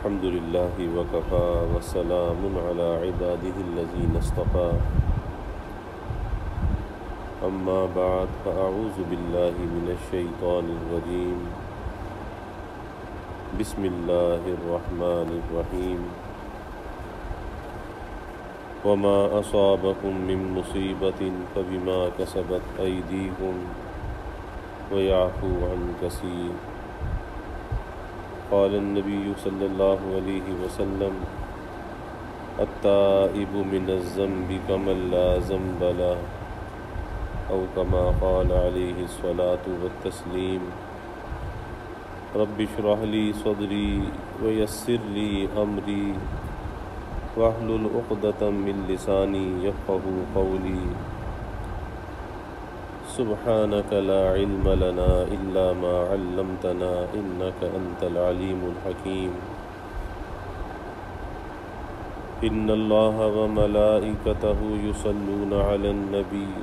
الحمد لله وكفى وسلام على عباده الذين اصطفى أما بعد فأعوذ بالله من الشيطان الرجيم بسم الله الرحمن الرحيم وما أصابكم من مصيبة فبما كسبت أيديكم ويعفو عن كثير قال النبي صلى الله عليه وسلم التائب من الذنب كمن لا ذنب له أو كما قال عليه الصلاة والتسليم رب اشرح لي صدري ويسر لي أمري واحلل عقدة من لساني يفقهوا قولي سبحانك لا علم لنا إلا ما علمتنا إنك أنت العليم الحكيم إن الله وملائكته يصلون على النبي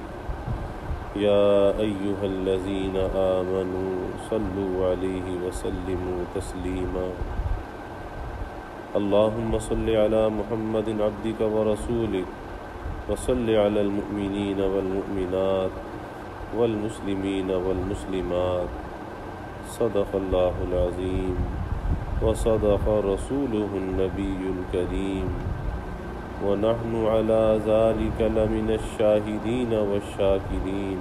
يا أيها الذين آمنوا صلوا عليه وسلموا تسليما اللهم صل على محمد عبدك ورسولك وصل على المؤمنين والمؤمنات والمسلمين والمسلمات صدق الله العظيم وصدق رسوله النبي الكريم ونحن على ذلك لمن الشاهدين والشاكرين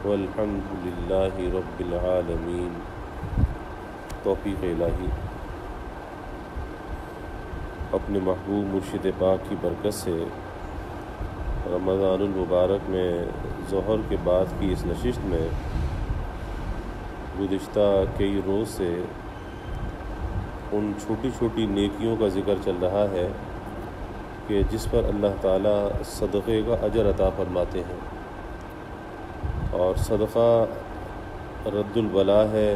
والحمد لله رب العالمين توفیق الہی اپنے محبوب مرشد پاک کی برکت سے رمضان المبارک میں ظہر کے بعد کی اس نشست میں گزشتہ کئی روز سے ان چھوٹی چھوٹی نیکیوں کا ذکر چل رہا ہے کہ جس پر اللہ تعالیٰ صدقے کا اجر عطا فرماتے ہیں، اور صدقہ رد البلا ہے،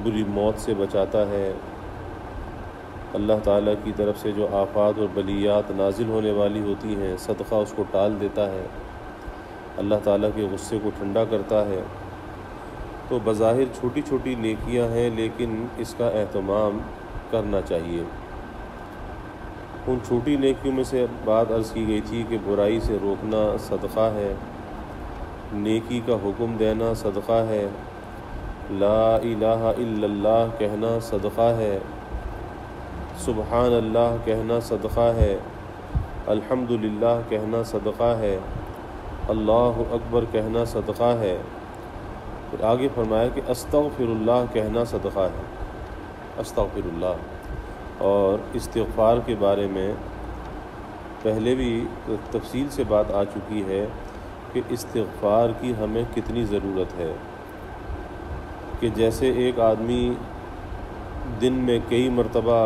بری موت سے بچاتا ہے، اللہ تعالیٰ کی طرف سے جو آفات اور بلیات نازل ہونے والی ہوتی ہیں صدقہ اس کو ٹال دیتا ہے، اللہ تعالیٰ کے غصے کو ٹھنڈا کرتا ہے۔ تو بظاہر چھوٹی چھوٹی نیکیاں ہیں، لیکن اس کا اہتمام کرنا چاہیے۔ ان چھوٹی نیکیوں میں سے بات عرض کی گئی تھی کہ برائی سے روکنا صدقہ ہے، نیکی کا حکم دینا صدقہ ہے، لا الہ الا اللہ کہنا صدقہ ہے، سبحان اللہ کہنا صدقہ ہے، الحمدللہ کہنا صدقہ ہے، اللہ اکبر کہنا صدقہ ہے۔ پھر آگے فرمایا کہ استغفر اللہ کہنا صدقہ ہے، استغفر اللہ۔ اور استغفار کے بارے میں پہلے بھی تفصیل سے بات آ چکی ہے کہ استغفار کی ہمیں کتنی ضرورت ہے، کہ جیسے ایک آدمی دن میں کئی مرتبہ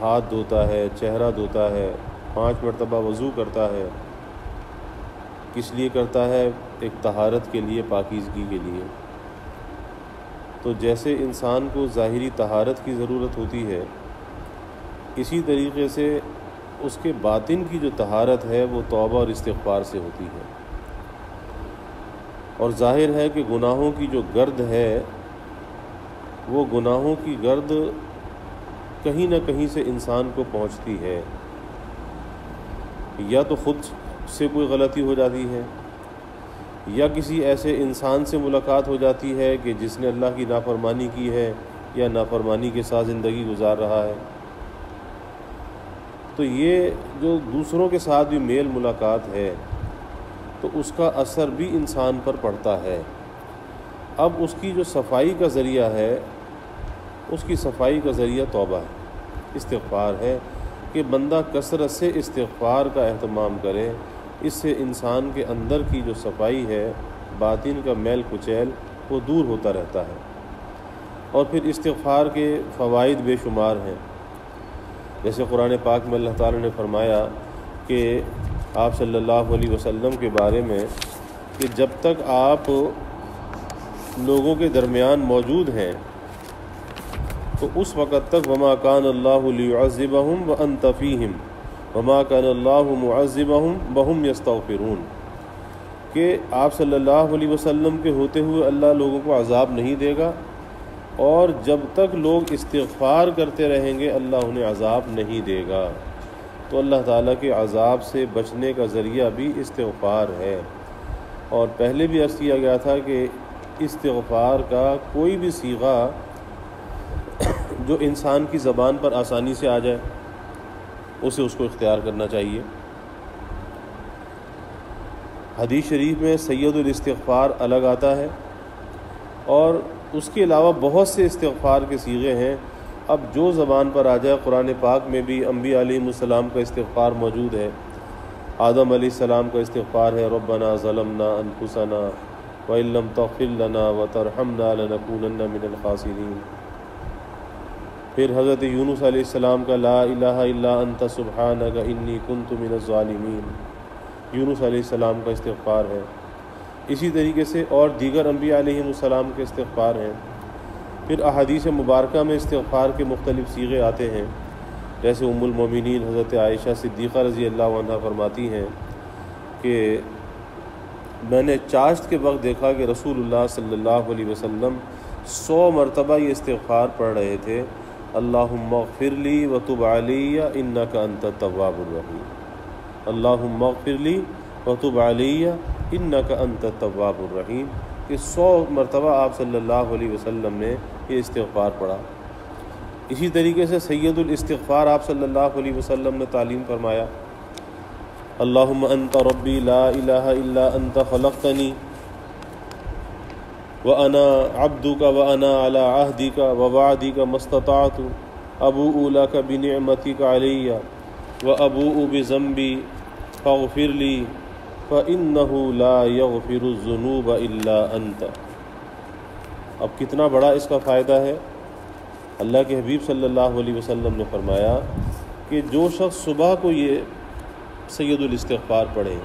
ہاتھ دھوتا ہے، چہرہ دھوتا ہے، 5 مرتبہ وضو کرتا ہے، کس لیے کرتا ہے؟ ایک طہارت کے لیے، پاکیزگی کے لیے۔ تو جیسے انسان کو ظاہری طہارت کی ضرورت ہوتی ہے، اسی طریقے سے اس کے باطن کی جو طہارت ہے وہ توبہ اور استغفار سے ہوتی ہے۔ اور ظاہر ہے کہ گناہوں کی جو گرد ہے، وہ گناہوں کی گرد کہیں نہ کہیں سے انسان کو پہنچتی ہے، یا تو خود سے کوئی غلطی ہو جاتی ہے، یا کسی ایسے انسان سے ملاقات ہو جاتی ہے کہ جس نے اللہ کی نافرمانی کی ہے یا نافرمانی کے ساتھ زندگی گزار رہا ہے۔ تو یہ جو دوسروں کے ساتھ بھی میل ملاقات ہے تو اس کا اثر بھی انسان پر پڑتا ہے۔ اب اس کی جو صفائی کا ذریعہ ہے، اس کی صفائی کا ذریعہ توبہ ہے، استغفار ہے، کہ بندہ کثرت سے استغفار کا اہتمام کرے۔ اس سے انسان کے اندر کی جو صفائی ہے، باطن کا میل کچیل، وہ دور ہوتا رہتا ہے۔ اور پھر استغفار کے فوائد بے شمار ہیں، جیسے قرآن پاک میں اللہ تعالیٰ نے فرمایا کہ آپ صلی اللہ علیہ وسلم کے بارے میں کہ جب تک آپ لوگوں کے درمیان موجود ہیں تو اس وقت تک وما کان اللہ لیعذبہم وانت فیہم وما کان اللہ معذبہم وہم یستغفرون، کہ آپ صلی اللہ علیہ وسلم کے ہوتے ہوئے اللہ لوگوں کو عذاب نہیں دے گا، اور جب تک لوگ استغفار کرتے رہیں گے اللہ انہیں عذاب نہیں دے گا۔ تو اللہ تعالیٰ کے عذاب سے بچنے کا ذریعہ بھی استغفار ہے۔ اور پہلے بھی عرض کیا گیا تھا کہ استغفار کا کوئی بھی صیغہ جو انسان کی زبان پر آسانی سے آ جائے اس کو اختیار کرنا چاہیے۔ حدیث شریف میں سید الاستغفار الگ آتا ہے، اور اس کے علاوہ بہت سے استغفار کے صیغے ہیں۔ اب جو زبان پر آ جائے، قرآن پاک میں بھی انبیاء علیہ السلام کا استغفار موجود ہے۔ آدم علیہ السلام کا استغفار ہے، ربنا ظلمنا انفسنا وَإِن لَّمْ تَغْفِرْ لَنَا وَتَرْحَمْنَا لَنَكُونَنَّ مِنَ الْخَاسِرِينَ۔ پھر حضرت یونس علیہ السلام کا لا الہ الا انت سبحانک انی کنت من الظالمین، یونس علیہ السلام کا استغفار ہے۔ اسی طریقے سے اور دیگر انبیاء علیہ السلام کے استغفار ہیں۔ پھر احادیث مبارکہ میں استغفار کے مختلف صیغے آتے ہیں، جیسے ام المومنین حضرت عائشہ صدیقہ رضی اللہ عنہ فرماتی ہیں کہ میں نے چاشت کے وقت دیکھا کہ رسول اللہ صلی اللہ علیہ وسلم 100 مرتبہ یہ استغفار پڑھ رہے تھے، اللہم اغفر لی وتب علی انک انت التواب الرحیم، اللہم اغفر لی وتب علی انک انت التواب الرحیم۔ کہ 100 مرتبہ آپ صلی اللہ علیہ وسلم نے یہ استغفار پڑھا۔ اسی طریقے سے سید الاستغفار آپ صلی اللہ علیہ وسلم نے تعلیم فرمایا، اللہم انت ربی لا الہ الا انت خلقتنی وانا عبدک وانا علی عہدک ووعدک ما استطعت ابوء لک بنعمتک علی وابوء بذنبی فاغفر لی فإنہ لا یغفر الذنوب الا انت۔ اب کتنا بڑا اس کا فائدہ ہے۔ اللہ کے حبیب صلی اللہ علیہ وسلم نے فرمایا کہ جو شخص صبح کو یہ سید الاستغفار پڑھے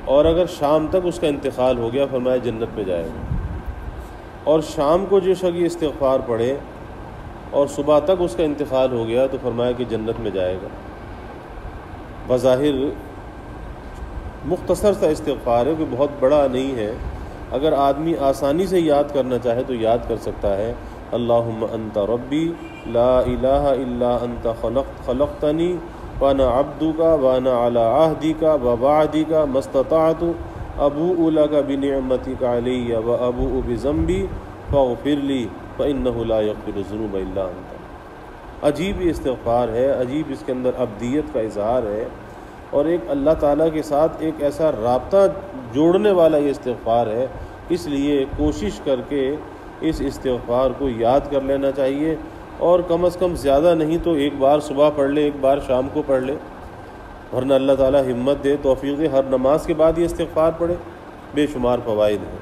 اور اگر شام تک اس کا انتقال ہو گیا، فرمایا جنت میں جائے گا، اور شام کو جو شخص یہ استغفار پڑھے اور صبح تک اس کا انتقال ہو گیا تو فرمایا کہ جنت میں جائے گا۔ بظاہر مختصر سا استغفار ہے، کوئی بہت بڑا نہیں ہے، اگر آدمی آسانی سے یاد کرنا چاہے تو یاد کر سکتا ہے۔ اللہم انت ربی لا الہ الا انت خلقتنی وانا عبدک وانا علی عہدک ووعدک ما استطعت ابوء لک بنعمتک علی وابوء بذنبی فاغفر لی فإنہ لا یغفر الذنوب الا انت۔ عجیب یہ استغفار ہے، عجیب اس کے اندر عبدیت کا اظہار ہے، اور ایک اللہ تعالیٰ کے ساتھ ایک ایسا رابطہ جوڑنے والا یہ استغفار ہے۔ اس لیے کوشش کر کے اس استغفار کو یاد کر لینا چاہیے، اور کم از کم زیادہ نہیں تو ایک بار صبح پڑھ لے، ایک بار شام کو پڑھ لے، ورنہ اللہ تعالیٰ ہمت دے، توفیق دے، ہر نماز کے بعد یہ استغفار پڑھے، بے شمار فوائد ہیں۔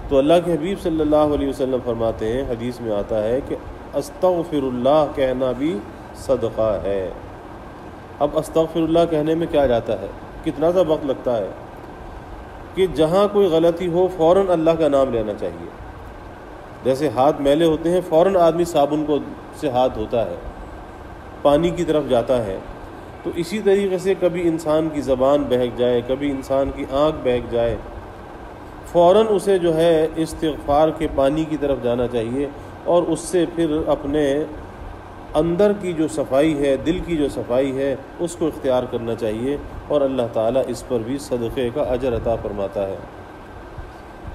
تو اللہ کے حبیب صلی اللہ علیہ وسلم فرماتے ہیں، حدیث میں آتا ہے کہ استغفر اللہ کہنا بھی صدقہ ہے۔ اب استغفر اللہ کہنے میں کیا جاتا ہے، کتنا سا وقت لگتا ہے کہ جہاں کوئی غلطی ہو فوراً اللہ کا نام لینا چاہیے۔ جیسے ہاتھ میلے ہوتے ہیں، فوراً آدمی صابن سے ہاتھ دھوتا ہے، پانی کی طرف جاتا ہے، تو اسی طریقے سے کبھی انسان کی زبان بہک جائے، کبھی انسان کی آنکھ بہک جائے، فوراً اسے جو ہے استغفار کے پانی کی طرف جانا چاہیے، اور اس سے پھر اپنے اندر کی جو صفائی ہے، دل کی جو صفائی ہے، اس کو اختیار کرنا چاہیے، اور اللہ تعالیٰ اس پر بھی صدقے کا اجر عطا فرماتا ہے۔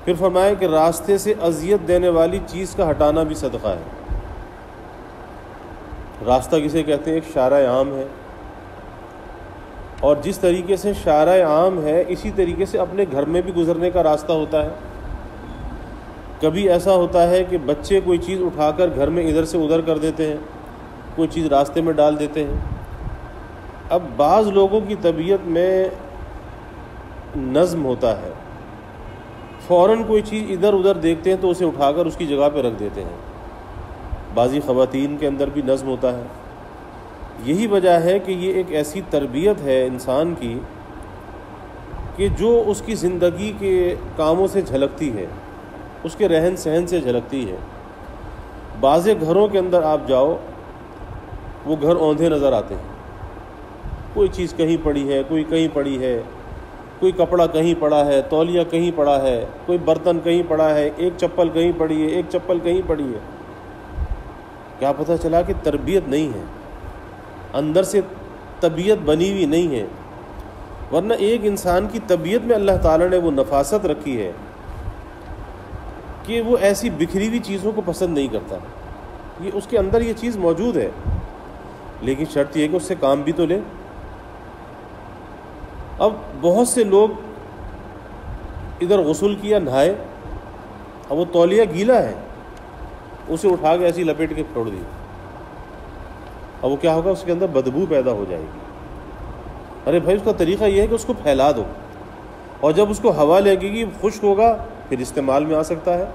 پھر فرمایا کہ راستے سے اذیت دینے والی چیز کا ہٹانا بھی صدقہ ہے۔ راستہ کسے کہتے ہیں؟ ایک شارع عام ہے، اور جس طریقے سے شارع عام ہے اسی طریقے سے اپنے گھر میں بھی گزرنے کا راستہ ہوتا ہے۔ کبھی ایسا ہوتا ہے کہ بچے کوئی چیز اٹھا کر گھر میں ادھر سے ادھر کر دیتے ہیں، کوئی چیز راستے میں ڈال دیتے ہیں۔ اب بعض لوگوں کی طبیعت میں نظم ہوتا ہے، فوراً کوئی چیز ادھر ادھر دیکھتے ہیں تو اسے اٹھا کر اس کی جگہ پہ رکھ دیتے ہیں۔ بعضی خواتین کے اندر بھی نظم ہوتا ہے۔ یہی وجہ ہے کہ یہ ایک ایسی تربیت ہے انسان کی کہ جو اس کی زندگی کے کاموں سے جھلکتی ہے، اس کے رہن سہن سے جھلکتی ہے۔ بعض گھروں کے اندر آپ جاؤ، وہ گھر اوندھے نظر آتے ہیں، کوئی چیز کہیں پڑی ہے، کوئی کہیں پڑی ہے، کوئی کپڑا کہیں پڑا ہے، تولیہ کہیں پڑا ہے، کوئی برتن کہیں پڑا ہے، ایک چپل کہیں پڑی ہے، ایک چپل کہیں پڑی ہے. کیا پتہ چلا کہ تربیت نہیں ہے، اندر سے طبیعت بنی ہوئی نہیں ہے. ورنہ ایک انسان کی طبیعت میں اللہ تعالیٰ نے وہ نفاست رکھی ہے کہ وہ ایسی بکھری ہوئی چیزوں کو پسند نہیں کرتا. یہ اس کے اندر یہ چیز موجود ہے، لیکن شرط یہ ہے کہ اس سے کام بھی تو لے. اب بہت سے لوگ ادھر غسل کیا، نہائے، اب وہ تولیہ گیلا ہے، اسے اٹھا کے ایسی لپیٹ کے پھوڑ دی. اب وہ کیا ہوگا؟ اس کے اندر بدبو پیدا ہو جائے گی. ارے بھائی، اس کا طریقہ یہ ہے کہ اس کو پھیلا دو، اور جب اس کو ہوا لگے گی، خشک ہوگا، پھر استعمال میں آ سکتا ہے،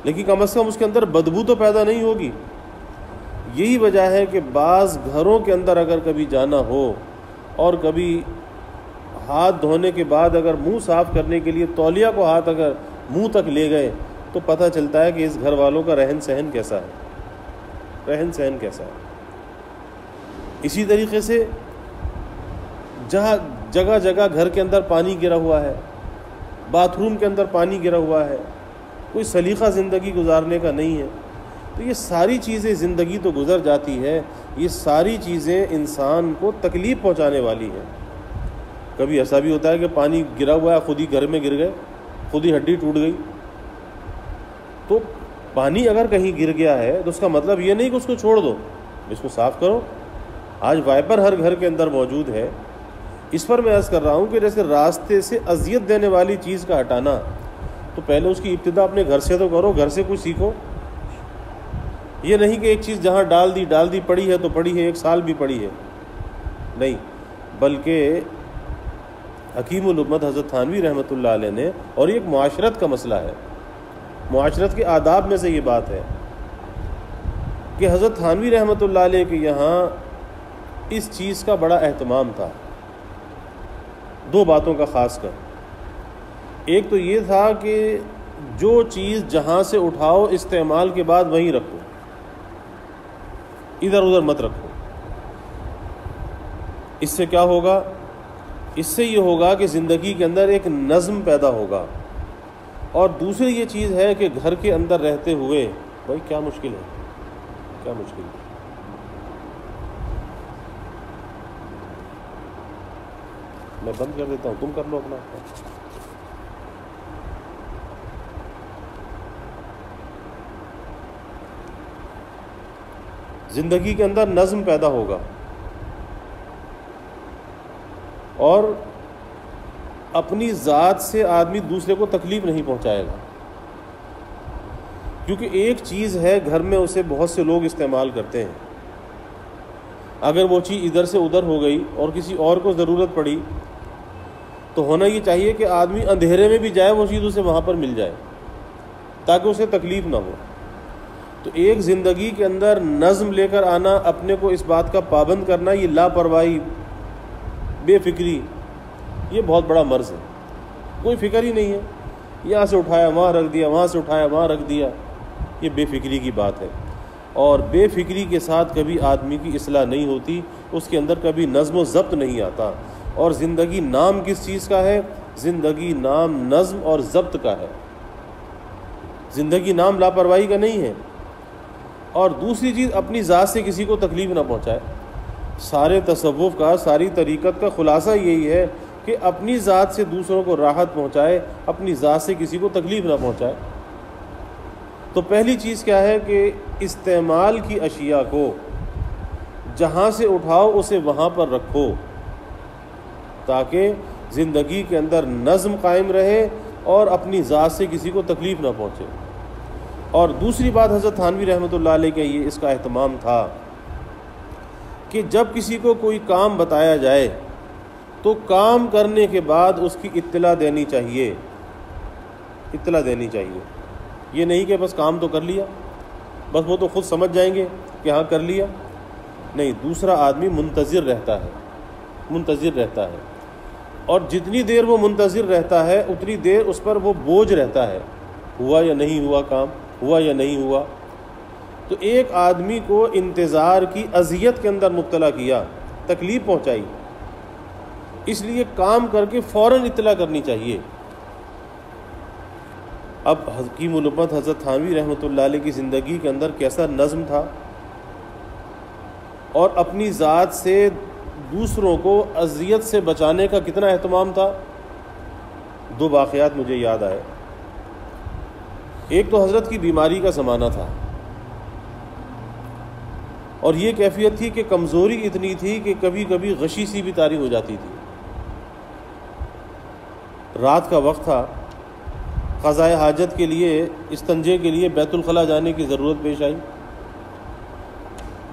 لیکن کم از کم اس کے اندر بدبو تو پیدا نہیں ہوگی. یہی وجہ ہے کہ بعض گھروں کے اندر اگر کبھی جانا ہو اور کبھی ہاتھ دھونے کے بعد اگر منہ صاف کرنے کے لیے تولیہ کو ہاتھ اگر منہ تک لے گئے تو پتہ چلتا ہے کہ اس گھر والوں کا رہن سہن کیسا ہے، رہن سہن کیسا ہے. اسی طریقے سے جہاں جگہ جگہ گھر کے اندر پانی گرا ہوا ہے، باتھ روم کے اندر پانی گرا ہوا ہے، کوئی سلیقہ زندگی گزارنے کا نہیں ہے، تو یہ ساری چیزیں، زندگی تو گزر جاتی ہے، یہ ساری چیزیں انسان کو تکلیف پہنچانے والی ہیں. کبھی ایسا بھی ہوتا ہے کہ پانی گرا ہوا ہے، خود ہی گھر میں گر گئے، خود ہی ہڈی ٹوٹ گئی. تو پانی اگر کہیں گر گیا ہے تو اس کا مطلب یہ نہیں کہ اس کو چھوڑ دو، اس کو صاف کرو. آج وائپر ہر گھر کے اندر موجود ہے. اس پر میں عرض کر رہا ہوں کہ جیسے راستے سے اذیت دینے والی چیز کا ہٹانا، تو پہلے اس کی ابتدا اپنے گھر سے تو کرو، گھر سے کچھ سیکھو. یہ نہیں کہ ایک چیز جہاں ڈال دی پڑی ہے تو پڑی ہے، ایک سال بھی پڑی ہے، نہیں، بلکہ حکیم الامت حضرت تھانوی رحمۃ اللہ علیہ نے، اور یہ ایک معاشرت کا مسئلہ ہے، معاشرت کے آداب میں سے یہ بات ہے کہ حضرت تھانوی رحمۃ اللہ علیہ کے یہاں اس چیز کا بڑا اہتمام تھا. دو باتوں کا خاص کر، ایک تو یہ تھا کہ جو چیز جہاں سے اٹھاؤ استعمال کے بعد وہیں رکھو، ادھر ادھر مت رکھو. اس سے کیا ہوگا؟ اس سے یہ ہوگا کہ زندگی کے اندر ایک نظم پیدا ہوگا. اور دوسری یہ چیز ہے کہ گھر کے اندر رہتے ہوئے، بھائی کیا مشکل ہے، کیا مشکل ہے، میں بند کر دیتا ہوں، تم کر لو اپنا. زندگی کے اندر نظم پیدا ہوگا اور اپنی ذات سے آدمی دوسرے کو تکلیف نہیں پہنچائے گا. کیونکہ ایک چیز ہے گھر میں، اسے بہت سے لوگ استعمال کرتے ہیں. اگر وہ چیز ادھر سے ادھر ہو گئی اور کسی اور کو ضرورت پڑی تو ہونا یہ چاہیے کہ آدمی اندھیرے میں بھی جائے، وہ چیز اسے وہاں پر مل جائے تاکہ اسے تکلیف نہ ہو. تو ایک زندگی کے اندر نظم لے کر آنا، اپنے کو اس بات کا پابند کرنا، یہ لاپرواہی، بے فکری، یہ بہت بڑا مرض ہے. کوئی فکر ہی نہیں ہے، یہاں سے اٹھایا وہاں رکھ دیا، وہاں سے اٹھایا وہاں رکھ دیا، یہ بے فکری کی بات ہے. اور بے فکری کے ساتھ کبھی آدمی کی اصلاح نہیں ہوتی، اس کے اندر کبھی نظم و ضبط نہیں آتا. اور زندگی نام کس چیز کا ہے؟ زندگی نام نظم اور ضبط کا ہے، زندگی نام لاپرواہی کا نہیں ہے. اور دوسری چیز، اپنی ذات سے کسی کو تکلیف نہ پہنچائے. سارے تصوف کا، ساری طریقت کا خلاصہ یہی ہے کہ اپنی ذات سے دوسروں کو راحت پہنچائے، اپنی ذات سے کسی کو تکلیف نہ پہنچائے. تو پہلی چیز کیا ہے کہ استعمال کی اشیاء کو جہاں سے اٹھاؤ اسے وہاں پر رکھو تاکہ زندگی کے اندر نظم قائم رہے اور اپنی ذات سے کسی کو تکلیف نہ پہنچے. اور دوسری بات حضرت تھانوی رحمۃ اللہ علیہ کا یہ اس کا اہتمام تھا کہ جب کسی کو کوئی کام بتایا جائے تو کام کرنے کے بعد اس کی اطلاع دینی چاہیے، اطلاع دینی چاہیے. یہ نہیں کہ بس کام تو کر لیا، بس وہ تو خود سمجھ جائیں گے کہ ہاں کر لیا. نہیں، دوسرا آدمی منتظر رہتا ہے، منتظر رہتا ہے، اور جتنی دیر وہ منتظر رہتا ہے اتنی دیر اس پر وہ بوجھ رہتا ہے، ہوا یا نہیں ہوا کام، ہوا یا نہیں ہوا. تو ایک آدمی کو انتظار کی اذیت کے اندر مبتلا کیا، تکلیف پہنچائی، اس لیے کام کر کے فوراً اطلاع کرنی چاہیے۔ اب حکیم الامت حضرت تھانوی رحمۃ اللہ علیہ کی زندگی کے اندر کیسا نظم تھا، اور اپنی ذات سے دوسروں کو اذیت سے بچانے کا کتنا اہتمام تھا۔ دو واقعات مجھے یاد آئے۔ ایک تو حضرت کی بیماری کا زمانہ تھا، اور یہ کیفیت تھی کہ کمزوری اتنی تھی کہ کبھی کبھی غشی سی بھی طاری ہو جاتی تھی۔ رات کا وقت تھا، قضاء حاجت کے لیے، استنجے کے لیے بیت الخلاء جانے کی ضرورت پیش آئی۔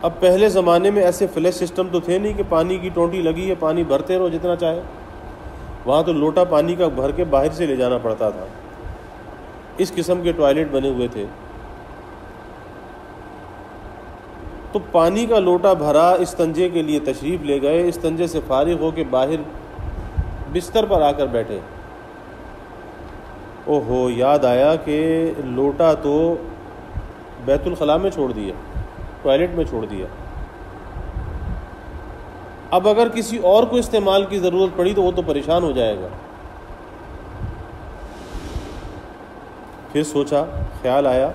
اب پہلے زمانے میں ایسے فلیش سسٹم تو تھے نہیں کہ پانی کی ٹونٹی لگی ہے پانی بھرتے رہو جتنا چاہے، وہاں تو لوٹا پانی کا بھر کے باہر سے لے جانا پڑتا تھا۔ اس قسم کے ٹوائلٹ بنے ہوئے تھے، تو پانی کا لوٹا بھرا، استنجے کے لیے تشریف لے گئے، استنجے سے فارغ ہو کے باہر بستر پر آ کر بیٹھے۔ اوہو، یاد آیا کہ لوٹا تو بیت الخلاء میں چھوڑ دیا، ٹوائلٹ میں چھوڑ دیا۔ اب اگر کسی اور کو استعمال کی ضرورت پڑی تو وہ تو پریشان ہو جائے گا۔ پھر سوچا، خیال آیا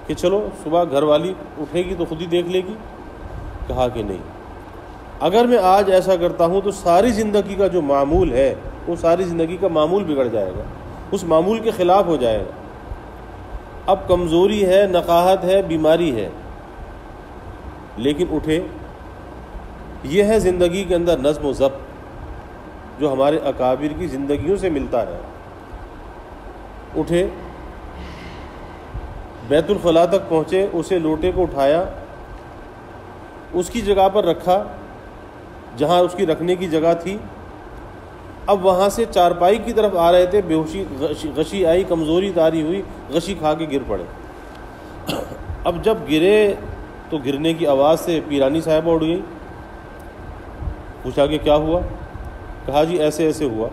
کہ چلو صبح گھر والی اٹھے گی تو خود ہی دیکھ لے گی۔ کہا کہ نہیں، اگر میں آج ایسا کرتا ہوں تو ساری زندگی کا جو معمول ہے وہ ساری زندگی کا معمول بگڑ جائے گا، اس معمول کے خلاف ہو جائے گا۔ اب کمزوری ہے، نقاہت ہے، بیماری ہے، لیکن اٹھے۔ یہ ہے زندگی کے اندر نظم و ضبط جو ہمارے اکابر کی زندگیوں سے ملتا ہے۔ اٹھے، بیت الخلاء تک پہنچے، اسے لوٹے کو اٹھایا، اس کی جگہ پر رکھا جہاں اس کی رکھنے کی جگہ تھی۔ اب وہاں سے چارپائی کی طرف آ رہے تھے، بے ہوشی غشی آئی، کمزوری طاری ہوئی، غشی کھا کے گر پڑے۔ اب جب گرے تو گرنے کی آواز سے پیرانی صاحبہ اٹھ گئی۔ پوچھا کہ کیا ہوا؟ کہا جی ایسے ایسے ہوا۔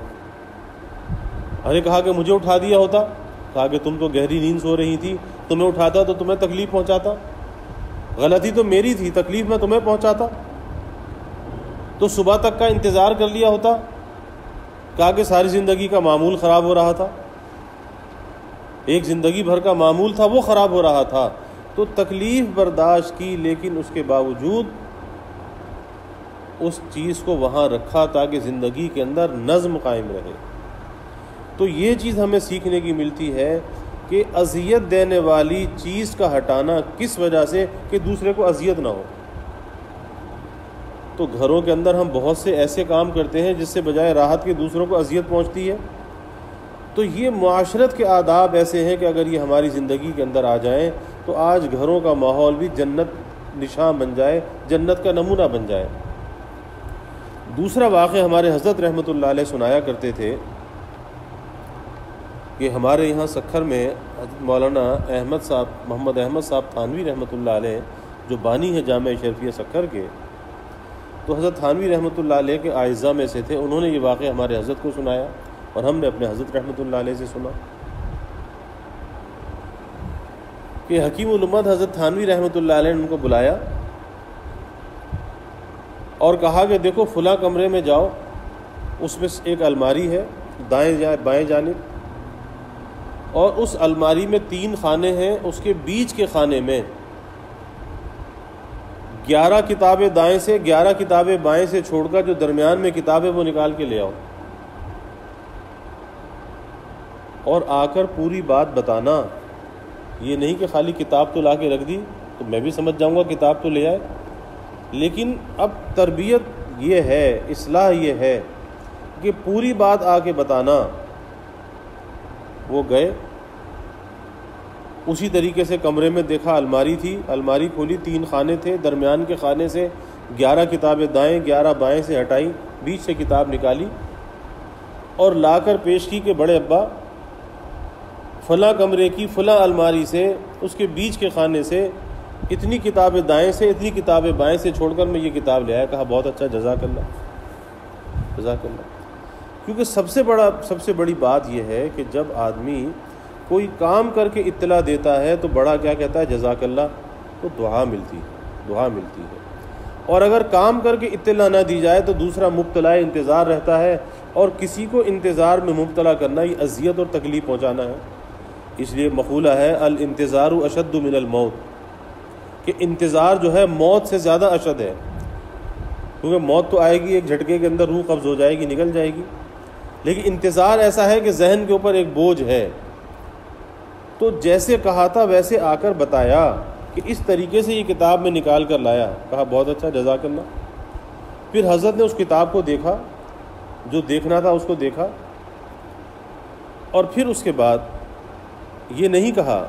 ارے کہا کہ مجھے اٹھا دیا ہوتا۔ کہا کہ تم تو گہری نیند سو رہی تھی، تمہیں اٹھاتا تو تمہیں تکلیف پہنچاتا، غلطی تو میری تھی، تکلیف میں تمہیں پہنچاتا، تو صبح تک کا انتظار کر لیا ہوتا۔ کہا کہ ساری زندگی کا معمول خراب ہو رہا تھا، ایک زندگی بھر کا معمول تھا وہ خراب ہو رہا تھا، تو تکلیف برداشت کی، لیکن اس کے باوجود اس چیز کو وہاں رکھا تاکہ زندگی کے اندر نظم قائم رہے۔ تو یہ چیز ہمیں سیکھنے کی ملتی ہے کہ اذیت دینے والی چیز کا ہٹانا کس وجہ سے کہ دوسرے کو اذیت نہ ہو۔ تو گھروں کے اندر ہم بہت سے ایسے کام کرتے ہیں جس سے بجائے راحت کے دوسروں کو اذیت پہنچتی ہے۔ تو یہ معاشرت کے آداب ایسے ہیں کہ اگر یہ ہماری زندگی کے اندر آ جائیں تو آج گھروں کا ماحول بھی جنت نشان بن جائے، جنت کا نمونہ بن جائے۔ دوسرا واقعہ ہمارے حضرت رحمۃ اللہ علیہ سنایا کرتے تھے کہ ہمارے یہاں سکھر میں حضرت مولانا محمد احمد صاحب تھانوی رحمۃ اللہ علیہ جو بانی ہے جامعہ شریفیہ سکھر کے، تو حضرت تھانوی رحمۃ اللہ علیہ کے اعزاء میں سے تھے۔ انہوں نے یہ واقعہ ہمارے حضرت کو سنایا اور ہم نے اپنے حضرت رحمۃ اللہ علیہ سے سنا کہ حکیم الامت حضرت تھانوی رحمۃ اللہ علیہ نے ان کو بلایا اور کہا کہ دیکھو فلاں کمرے میں جاؤ، اس میں ایک الماری ہے بائیں جانب، اور اس الماری میں 3 خانے ہیں، اس کے بیچ کے خانے میں 11 کتابیں دائیں سے 11 کتابیں بائیں سے چھوڑ کر جو درمیان میں کتابیں وہ نکال کے لے آؤ، اور آ کر پوری بات بتانا۔ یہ نہیں کہ خالی کتاب تو لا کے رکھ دی تو میں بھی سمجھ جاؤں گا کتاب تو لے آئے، لیکن اب تربیت یہ ہے، اصلاح یہ ہے کہ پوری بات آ کے بتانا۔ وہ گئے، اسی طریقے سے کمرے میں دیکھا الماری تھی، الماری کھولی، 3 خانے تھے، درمیان کے خانے سے 11 کتابیں دائیں 11 بائیں سے ہٹائی، بیچ سے کتاب نکالی اور لا کر پیش کی کہ بڑے ابا فلاں کمرے کی فلاں الماری سے اس کے بیچ کے خانے سے اتنی کتابیں دائیں سے اتنی کتابیں بائیں سے چھوڑ کر میں یہ کتاب لے آیا۔ کہا بہت اچھا، جزاک اللہ جزاک اللہ۔ کیونکہ سب سے بڑی بات یہ ہے کہ جب آدمی کوئی کام کر کے اطلاع دیتا ہے تو بڑا کیا کہتا ہے؟ جزاک اللہ، تو دعا ملتی ہے۔ اور اگر کام کر کے اطلاع نہ دی جائے تو دوسرا مبتلا انتظار رہتا ہے، اور کسی کو انتظار میں مبتلا کرنا یہ اذیت اور تکلیف پہنچانا ہے۔ اس لیے مقولہ ہے الانتظار اشد من الموت، کہ انتظار جو ہے موت سے زیادہ اشد ہے، کیونکہ موت تو آئے گی، ایک جھٹکے کے اندر روح قبض ہو جائے گی، نکل جائے گی، لیکن انتظار ایسا ہے کہ ذہن کے اوپر ایک بوجھ ہے۔ تو جیسے کہا تھا ویسے آ کر بتایا کہ اس طریقے سے یہ کتاب میں نکال کر لایا، کہا بہت اچھا، جزاک اللہ۔ پھر حضرت نے اس کتاب کو دیکھا، جو دیکھنا تھا اس کو دیکھا، اور پھر اس کے بعد یہ نہیں کہا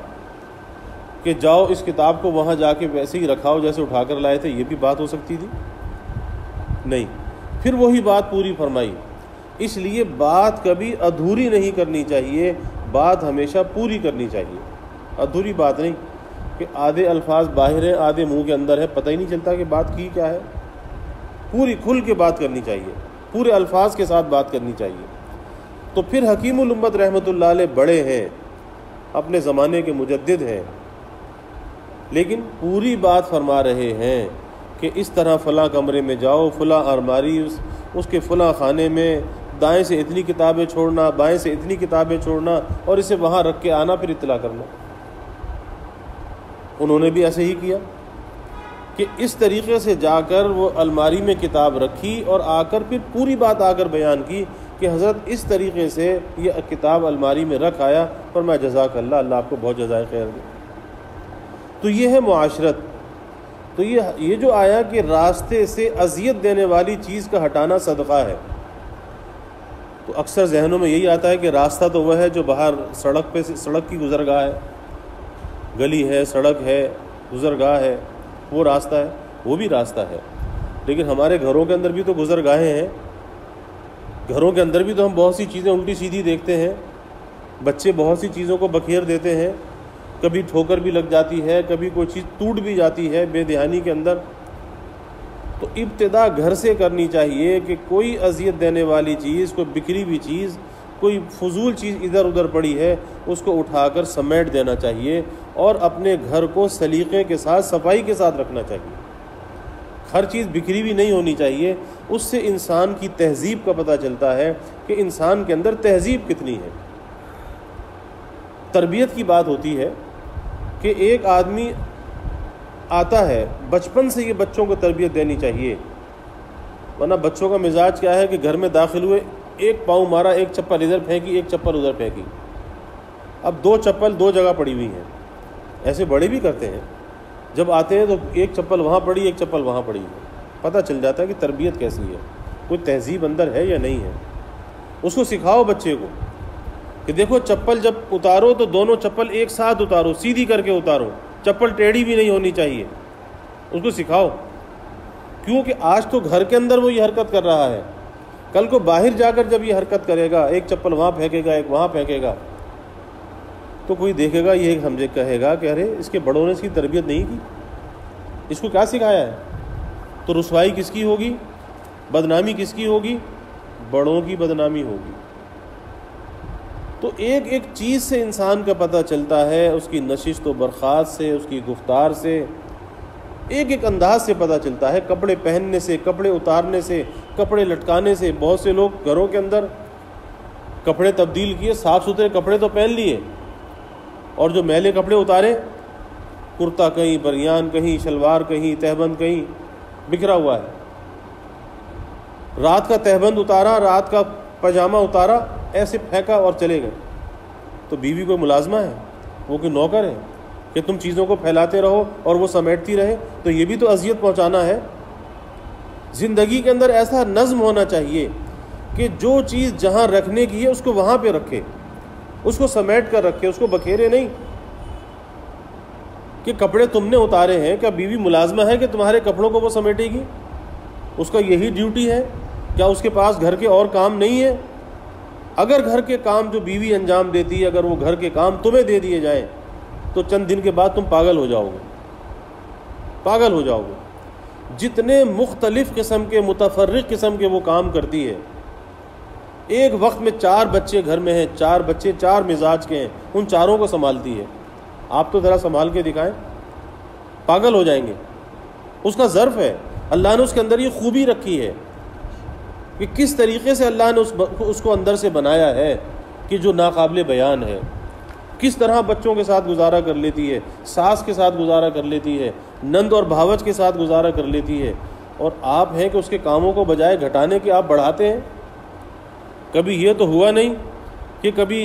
کہ جاؤ اس کتاب کو وہاں جا کے ویسے ہی رکھاؤ جیسے اٹھا کر لائے تھے، یہ بھی بات ہو سکتی تھی، نہیں، پھر وہی بات پوری فرمائی۔ اس لیے بات کبھی ادھوری نہیں کرنی چاہیے، بات ہمیشہ پوری کرنی چاہیے، ادھوری بات نہیں کہ آدھے الفاظ باہر ہیں آدھے منہ کے اندر ہے، پتہ ہی نہیں چلتا کہ بات کی کیا ہے۔ پوری کھل کے بات کرنی چاہیے، پورے الفاظ کے ساتھ بات کرنی چاہیے۔ تو پھر حکیم الامت رحمۃ اللہ علیہ بڑے ہیں، اپنے زمانے کے مجدد ہیں، لیکن پوری بات فرما رہے ہیں کہ اس طرح فلاں کمرے میں جاؤ، فلاں الماری اس کے فلاں خانے میں دائیں سے اتنی کتابیں چھوڑنا، بائیں سے اتنی کتابیں چھوڑنا، اور اسے وہاں رکھ کے آنا، پھر اطلاع کرنا۔ انہوں نے بھی ایسے ہی کیا کہ اس طریقے سے جا کر وہ الماری میں کتاب رکھی، اور آ کر پھر پوری بات آ کر بیان کی کہ حضرت اس طریقے سے یہ کتاب الماری میں رکھ آیا، اور میں جزاک اللہ، اللہ آپ کو بہت جزائے خیر دے۔ تو یہ ہے معاشرت۔ تو یہ جو آیا کہ راستے سے اذیت دینے والی چیز کا ہٹانا صدقہ ہے، تو اکثر ذہنوں میں یہی آتا ہے کہ راستہ تو وہ ہے جو باہر سڑک کی گزرگاہ ہے، گلی ہے، سڑک ہے، گزرگاہ ہے، وہ راستہ ہے، وہ بھی راستہ ہے، لیکن ہمارے گھروں کے اندر بھی تو گزرگاہیں ہیں، گھروں کے اندر بھی تو ہم بہت سی چیزیں الٹی سیدھی دیکھتے ہیں، بچے بہت سی چیزوں کو بکھیر دیتے ہیں، کبھی ٹھوکر بھی لگ جاتی ہے، کبھی کوئی چیز ٹوٹ بھی جاتی ہے بے دھیانی کے اندر۔ تو ابتدا گھر سے کرنی چاہیے کہ کوئی اذیت دینے والی چیز، کوئی بکھری ہوئی چیز، کوئی فضول چیز ادھر ادھر پڑی ہے، اس کو اٹھا کر سمیٹ دینا چاہیے، اور اپنے گھر کو سلیقے کے ساتھ، صفائی کے ساتھ رکھنا چاہیے۔ ہر چیز بکھری ہوئی نہیں ہونی چاہیے، اس سے انسان کی تہذیب کا پتہ چلتا ہے کہ انسان کے اندر تہذیب کتنی ہے۔ تربیت کی بات ہوتی ہے کہ ایک آدمی آتا ہے، بچپن سے یہ بچوں کو تربیت دینی چاہیے، ورنہ بچوں کا مزاج کیا ہے کہ گھر میں داخل ہوئے، ایک پاؤں مارا، ایک چپل ادھر پھینکی، ایک چپل ادھر پھینکی، اب دو چپل دو جگہ پڑی ہوئی ہیں۔ ایسے بڑے بھی کرتے ہیں، جب آتے ہیں تو ایک چپل وہاں پڑی، ایک چپل وہاں پڑی ہے، پتہ چل جاتا ہے کہ تربیت کیسی ہے، کوئی تہذیب اندر ہے یا نہیں ہے۔ اس کو سکھاؤ بچے کو کہ دیکھو چپل جب اتارو تو دونوں چپل ایک ساتھ اتارو، سیدھی کر کے اتارو، چپل ٹیڑھی بھی نہیں ہونی چاہیے، اس کو سکھاؤ، کیونکہ آج تو گھر کے اندر وہ یہ حرکت کر رہا ہے، کل کو باہر جا کر جب یہ حرکت کرے گا، ایک چپل وہاں پھینکے گا، ایک وہاں پھینکے گا، تو کوئی دیکھے گا، یہ ہم کہے گا کہ ارے اس کے بڑوں نے اس کی تربیت نہیں کی، اس کو کیا سکھایا ہے؟ تو رسوائی کس کی ہوگی، بدنامی کس کی ہوگی؟ بڑوں کی بدنامی ہوگی۔ تو ایک ایک چیز سے انسان کا پتہ چلتا ہے، اس کی نشست و برخاست سے، اس کی گفتار سے، ایک ایک انداز سے پتہ چلتا ہے، کپڑے پہننے سے، کپڑے اتارنے سے، کپڑے لٹکانے سے۔ بہت سے لوگ گھروں کے اندر کپڑے تبدیل کیے، صاف ستھرے کپڑے تو پہن لیے، اور جو میلے کپڑے اتارے، کرتا کہیں، بنیان کہیں، شلوار کہیں، تہبند کہیں، بکھرا ہوا ہے۔ رات کا تہبند اتارا، رات کا پاجامہ اتارا، ایسے پھینکا اور چلے گئے۔ تو بیوی کوئی ملازمہ ہے، وہ کوئی نوکر ہے کہ تم چیزوں کو پھیلاتے رہو اور وہ سمیٹتی رہے؟ تو یہ بھی تو اذیت پہنچانا ہے۔ زندگی کے اندر ایسا نظم ہونا چاہیے کہ جو چیز جہاں رکھنے کی ہے اس کو وہاں پہ رکھے، اس کو سمیٹ کر رکھے، اس کو بکھیرے نہیں۔ کہ کپڑے تم نے اتارے ہیں، کیا بیوی ملازمہ ہے کہ تمہارے کپڑوں کو وہ سمیٹے گی؟ اس کا یہی ڈیوٹی ہے؟ کیا اس کے پاس گھر کے اور کام نہیں ہے؟ اگر گھر کے کام جو بیوی انجام دیتی ہے، اگر وہ گھر کے کام تمہیں دے دیے جائیں تو چند دن کے بعد تم پاگل ہو جاؤ گے، پاگل ہو جاؤ گے۔ جتنے مختلف قسم کے، متفرق قسم کے وہ کام کرتی ہے، ایک وقت میں 4 بچے گھر میں ہیں، 4 بچے 4 مزاج کے ہیں، ان چاروں کو سنبھالتی ہے۔ آپ تو ذرا سنبھال کے دکھائیں، پاگل ہو جائیں گے۔ اس کا ظرف ہے، اللہ نے اس کے اندر یہ خوبی رکھی ہے کہ کس طریقے سے اللہ نے اس کو اندر سے بنایا ہے کہ جو ناقابل بیان ہے. کس طرح بچوں کے ساتھ گزارا کر لیتی ہے، ساس کے ساتھ گزارا کر لیتی ہے، نند اور بھاوج کے ساتھ گزارا کر لیتی ہے، اور آپ ہیں کہ اس کے کاموں کو بجائے گھٹانے کے آپ بڑھاتے ہیں. کبھی یہ تو ہوا نہیں کہ کبھی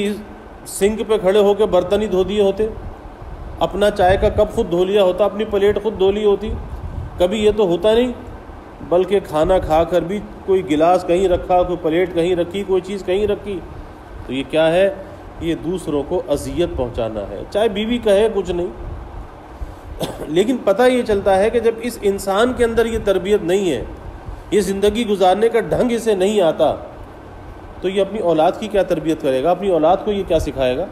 سنک پہ کھڑے ہو کے برتن ہی دھو دیے ہوتے، اپنا چائے کا کپ خود دھو لیا ہوتا، اپنی پلیٹ خود دھو لی ہوتی. کبھی یہ تو ہوتا نہیں، بلکہ کھانا کھا کر بھی کوئی گلاس کہیں رکھا، کوئی پلیٹ کہیں رکھی، کوئی چیز کہیں رکھی. تو یہ کیا ہے؟ یہ دوسروں کو اذیت پہنچانا ہے. چاہے بیوی کہے کچھ نہیں، لیکن پتہ یہ چلتا ہے کہ جب اس انسان کے اندر یہ تربیت نہیں ہے، یہ زندگی گزارنے کا ڈھنگ اسے نہیں آتا، تو یہ اپنی اولاد کی کیا تربیت کرے گا؟ اپنی اولاد کو یہ کیا سکھائے گا؟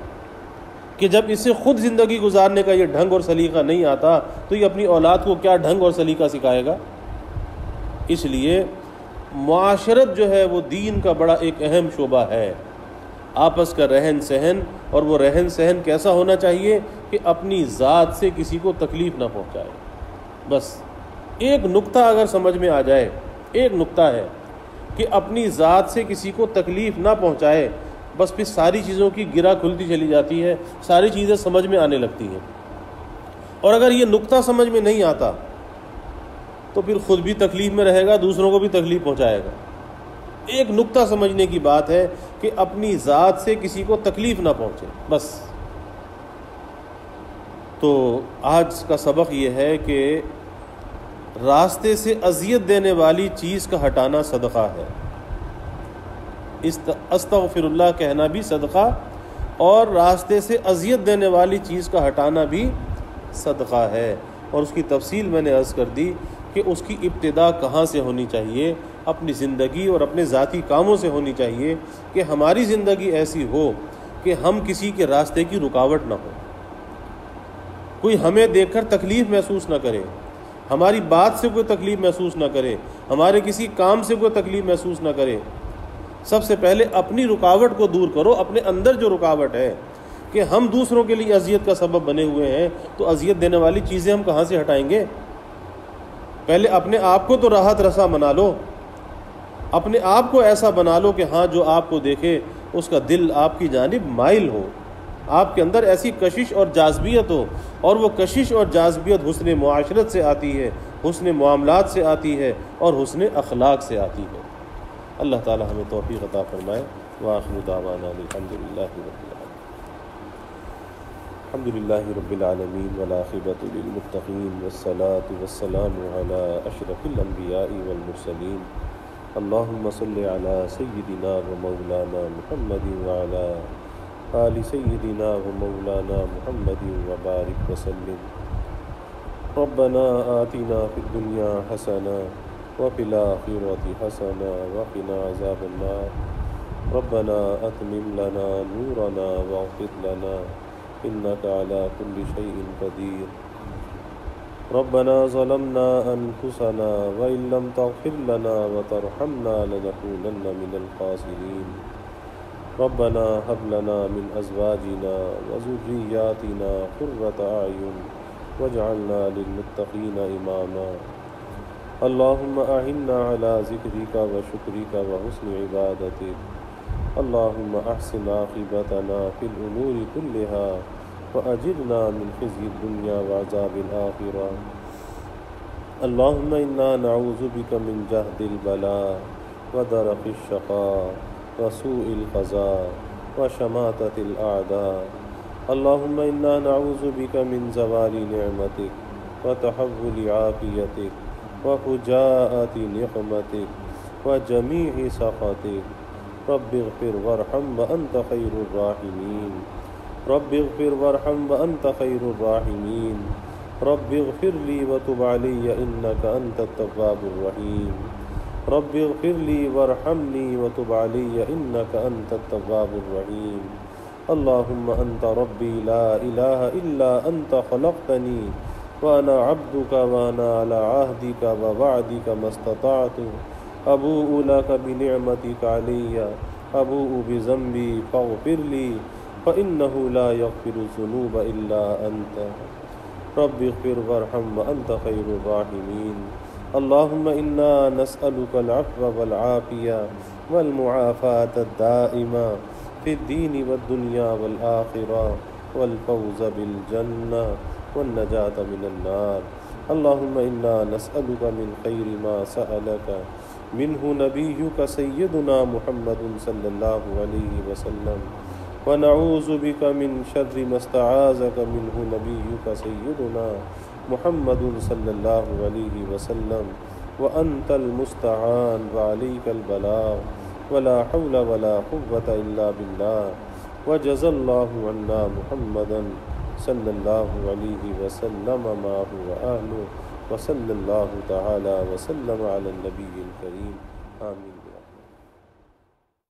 کہ جب اسے خود زندگی گزارنے کا یہ ڈھنگ اور سلیقہ نہیں آتا تو یہ اپنی اولاد کو کیا ڈھنگ اور سلیقہ سکھائے گا؟ اس لیے معاشرت جو ہے وہ دین کا بڑا ایک اہم شعبہ ہے. آپس کا رہن سہن، اور وہ رہن سہن کیسا ہونا چاہیے کہ اپنی ذات سے کسی کو تکلیف نہ پہنچائے. بس ایک نقطہ اگر سمجھ میں آ جائے، ایک نقطہ ہے کہ اپنی ذات سے کسی کو تکلیف نہ پہنچائے، بس پھر ساری چیزوں کی گرہ کھلتی چلی جاتی ہے، ساری چیزیں سمجھ میں آنے لگتی ہیں. اور اگر یہ نقطہ سمجھ میں نہیں آتا تو پھر خود بھی تکلیف میں رہے گا، دوسروں کو بھی تکلیف پہنچائے گا. ایک نقطہ سمجھنے کی بات ہے کہ اپنی ذات سے کسی کو تکلیف نہ پہنچے بس. تو آج کا سبق یہ ہے کہ راستے سے اذیت دینے والی چیز کا ہٹانا صدقہ ہے. استغفر اللہ کہنا بھی صدقہ، اور راستے سے اذیت دینے والی چیز کا ہٹانا بھی صدقہ ہے. اور اس کی تفصیل میں نے عرض کر دی کہ اس کی ابتدا کہاں سے ہونی چاہیے؟ اپنی زندگی اور اپنے ذاتی کاموں سے ہونی چاہیے کہ ہماری زندگی ایسی ہو کہ ہم کسی کے راستے کی رکاوٹ نہ ہو، کوئی ہمیں دیکھ کر تکلیف محسوس نہ کرے، ہماری بات سے کوئی تکلیف محسوس نہ کرے، ہمارے کسی کام سے کوئی تکلیف محسوس نہ کرے. سب سے پہلے اپنی رکاوٹ کو دور کرو. اپنے اندر جو رکاوٹ ہے کہ ہم دوسروں کے لیے اذیت کا سبب بنے ہوئے ہیں، تو اذیت دینے والی چیزیں ہم کہاں سے ہٹائیں گے؟ پہلے اپنے آپ کو تو راحت رسا بنا لو، اپنے آپ کو ایسا بنا لو کہ ہاں جو آپ کو دیکھے اس کا دل آپ کی جانب مائل ہو، آپ کے اندر ایسی کشش اور جاذبیت ہو. اور وہ کشش اور جاذبیت حسن معاشرت سے آتی ہے، حسن معاملات سے آتی ہے، اور حسن اخلاق سے آتی ہے. اللہ تعالی ہمیں توفیق عطا فرمائے. وآخر دعوانا الحمد للہ رب العالمین والعاقبۃ للمتقین والصلاة والسلام علی اشرف الانبیاء والمرسلین. اللہم صل علی سیدنا و مولانا محمد وعلی آل سیدنا و مولانا محمد وبارک وسلم. ربنا آتنا فی الدنیا حسنہ وفی الآخرۃ حسنہ وقنا عذاب النار. ربنا اتمم لنا نورنا واغفر لنا انک علی کل شیء قدیر. ربنا ظلمنا انفسنا وان لم تغفر لنا وترحمنا لنکونن من الخاسرین. ربنا هب لنا من ازواجنا وذرياتنا قرة اعین واجعلنا للمتقین اماما. اللهم اعنا على ذکرک وشکرک وحسن عبادتک. اللهم احسن عاقبتنا في الامور كلها وأجرنا من خزي الدنيا وعذاب الآخرة. اللهم إنا نعوذ بك من جهد البلاء ودرك الشقاء وسوء القضاء وشماتة الأعداء. اللهم إنا نعوذ بك من زوال نعمتك وتحول عافيتك وفجاءة نقمتك وجميع سخطك. رب اغفر وارحم وأنت خير الراحمين. رب اغفر وارحم وأنت خير الراحمين. رب اغفر لي وتب علي إنك أنت التواب الرحيم. رب اغفر لي وارحمني وتب علي إنك أنت التواب الرحيم. اللهم أنت ربي لا إله إلا أنت خلقتني وأنا عبدك وأنا على عهدك ووعدك ما استطعت. أبوء لك بنعمتك علي أبوء بذنبي فاغفر لي فإنه لا يغفر الذنوب إلا أنت. رب اغفر وارحم وأنت خير الراحمين. اللهم إنا نسألك العفو والعافية والمعافاة الدائمة في الدين والدنيا والآخرة والفوز بالجنة والنجاة من النار. اللهم إنا نسألك من خير ما سألك منه نبيك سيدنا محمد صلى الله عليه وسلم، ونعوذ بك من شر ما استعاذك منه نبيك سيدنا محمد صلى الله عليه وسلم، وأنت المستعان وعليك البلاغ، ولا حول ولا قوة إلا بالله. وجزى الله عنا محمدا صلى الله عليه وسلم ما هو أهله، وصلى الله تعالى وسلم على النبي الكريم. آمين.